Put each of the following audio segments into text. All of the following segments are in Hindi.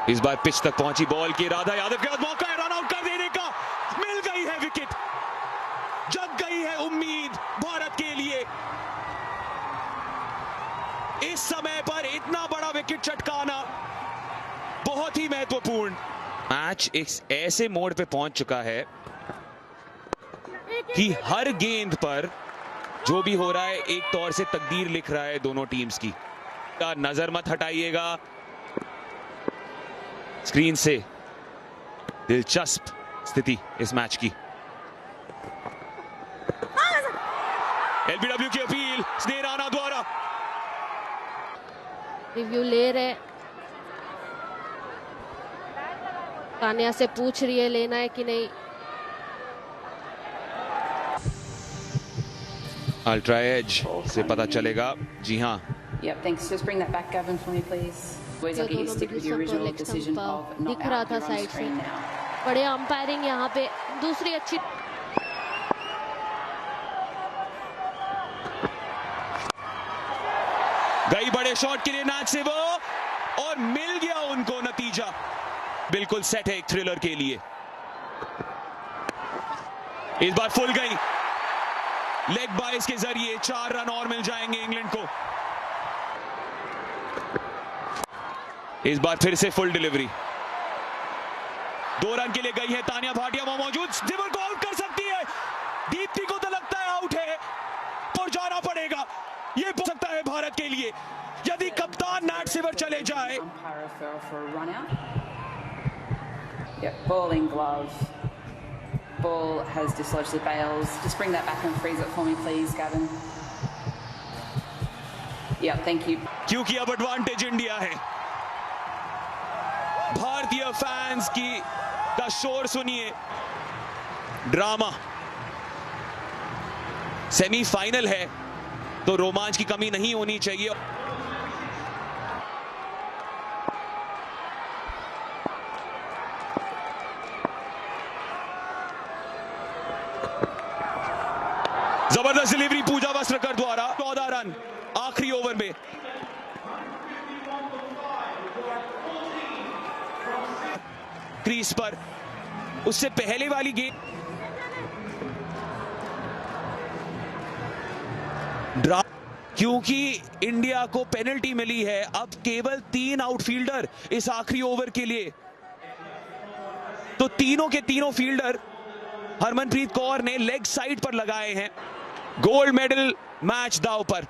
इस बार पिच तक पहुंची बॉल की राधा यादव के पास मौका है रन आउट कर देने का। मिल गई है विकेट, जग गई है उम्मीद भारत के लिए। इस समय पर इतना बड़ा विकेट चटकाना बहुत ही महत्वपूर्ण। मैच एक ऐसे मोड़ पे पहुंच चुका है कि हर गेंद पर जो भी हो रहा है एक तौर से तकदीर लिख रहा है दोनों टीम्स की। नजर मत हटाइएगा स्क्रीन से। दिलचस्प स्थिति इस मैच की। एलबीडब्ल्यू की अपील स्नेह राणा द्वारा। रिव्यू ले रहे, तानिया से पूछ रही है लेना है कि नहीं। अल्ट्रा एज से पता चलेगा। जी हाँ, Yep, thanks. Just bring that back, Gavin, for me, please. Always lucky you stick with your original decision of not दिख रहा out था here on साइड से। screen now. बड़े अंपायरिंग यहाँ पे। दूसरी अच्छी गई बड़े शॉट के लिए नाच से वो, और मिल गया उनको नतीजा। बिल्कुल सेट है एक थ्रिलर के लिए। इस बार फुल गई, लेग बाइस के जरिए 4 रन और मिल जाएंगे इंग्लैंड को। इस बार फिर से फुल डिलीवरी। 2 रन के लिए गई है तानिया भाटिया वहां मौजूद। जिवर को आउट कर सकती है। दीप्ति को तो लगता है आउट है और जाना पड़ेगा। ये हो सकता है भारत के लिए यदि कप्तान नैट सिवर चले जाए। Umpire referral for a run out. Yep, ball in glove. Ball has dislodged the bails. Just bring that back and freeze it for me, please, Gavin. Yep, thank you. क्योंकि अब एडवांटेज इंडिया है। भारतीय फैंस का शोर सुनिए। ड्रामा। सेमीफाइनल है तो रोमांच की कमी नहीं होनी चाहिए। जबरदस्त डिलीवरी पूजा वस्त्रकर द्वारा। 14 रन आखिरी ओवर में। क्रीज पर उससे पहले वाली गेंद ड्रा, क्योंकि इंडिया को पेनल्टी मिली है। अब केवल 3 आउटफील्डर इस आखिरी ओवर के लिए, तो तीनों के तीनों फील्डर हरमनप्रीत कौर ने लेग साइड पर लगाए हैं। गोल्ड मेडल मैच दांव पर।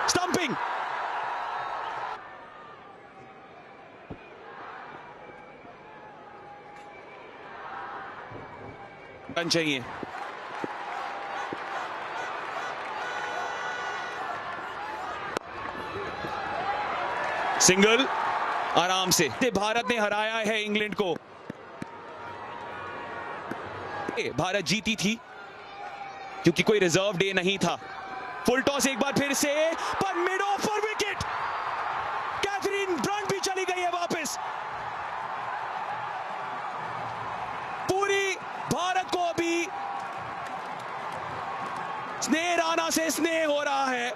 स्टंपिंग। रन चाहिए। सिंगल आराम से। भारत ने हराया है इंग्लैंड को। भारत जीती थी क्योंकि कोई रिजर्व डे नहीं था। फुल टॉस एक बार फिर से, पर mid off four wicket. Catherine Brunt भी चली गई है वापस। पूरी भारत को अभी स्नेह राणा से स्नेह हो रहा है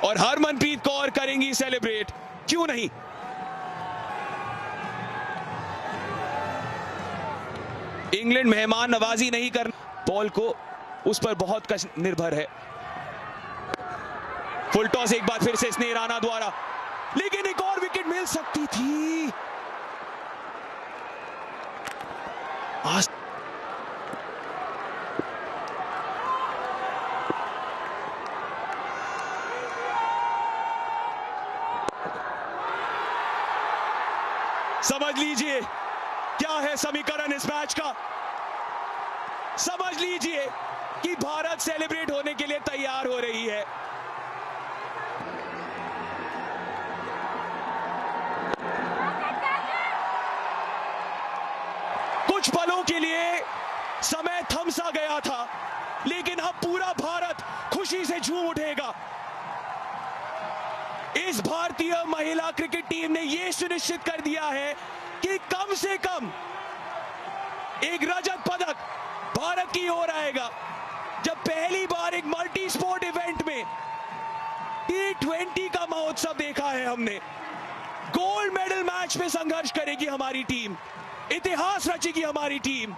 और हरमनप्रीत कौर करेंगी सेलिब्रेट। क्यों नहीं। इंग्लैंड मेहमान नवाजी नहीं कर, बॉल को उस पर बहुत कश निर्भर है। फुल टॉस एक बार फिर से स्नेह राणा द्वारा, लेकिन एक और विकेट मिल सकती थी। समझ लीजिए क्या है समीकरण इस मैच का। समझ लीजिए कि भारत सेलिब्रेट होने के लिए तैयार हो रही है। कुछ पलों के लिए समय थम सा गया था, लेकिन अब पूरा भारत खुशी से झूम उठेगा। इस भारतीय महिला क्रिकेट टीम ने यह सुनिश्चित कर दिया है कि कम से कम एक रजत पदक भारत की ओर आएगा, जब पहली बार एक मल्टी स्पोर्ट इवेंट में T20 का महोत्सव देखा है हमने। गोल्ड मेडल मैच में संघर्ष करेगी हमारी टीम, इतिहास रचेगी हमारी टीम।